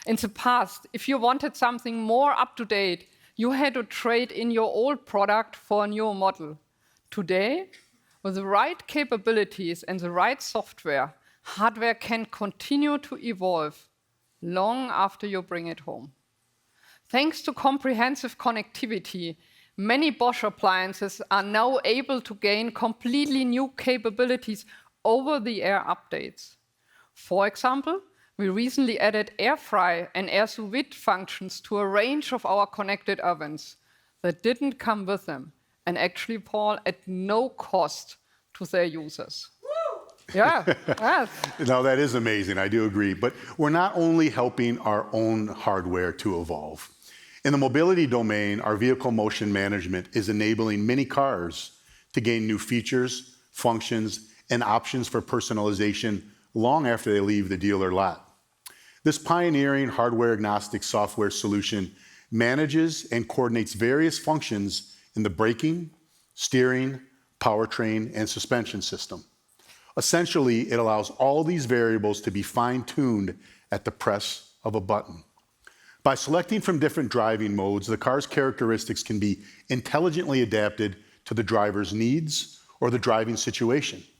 In the past, if you wanted something more up-to-date, you had to trade in your old product for a new model. Today, with the right capabilities and the right software, hardware can continue to evolve long after you bring it home. Thanks to comprehensive connectivity, many Bosch appliances are now able to gain completely new capabilities over-the-air updates. For example, we recently added air fry and air sous vide functions to a range of our connected ovens that didn't come with them, and actually, Paul, at no cost to their users. Yeah, yes. No, that is amazing. I do agree. But we're not only helping our own hardware to evolve. In the mobility domain, our vehicle motion management is enabling many cars to gain new features, functions, and options for personalization long after they leave the dealer lot. This pioneering hardware-agnostic software solution manages and coordinates various functions in the braking, steering, powertrain, and suspension system. Essentially, it allows all these variables to be fine-tuned at the press of a button. By selecting from different driving modes, the car's characteristics can be intelligently adapted to the driver's needs or the driving situation.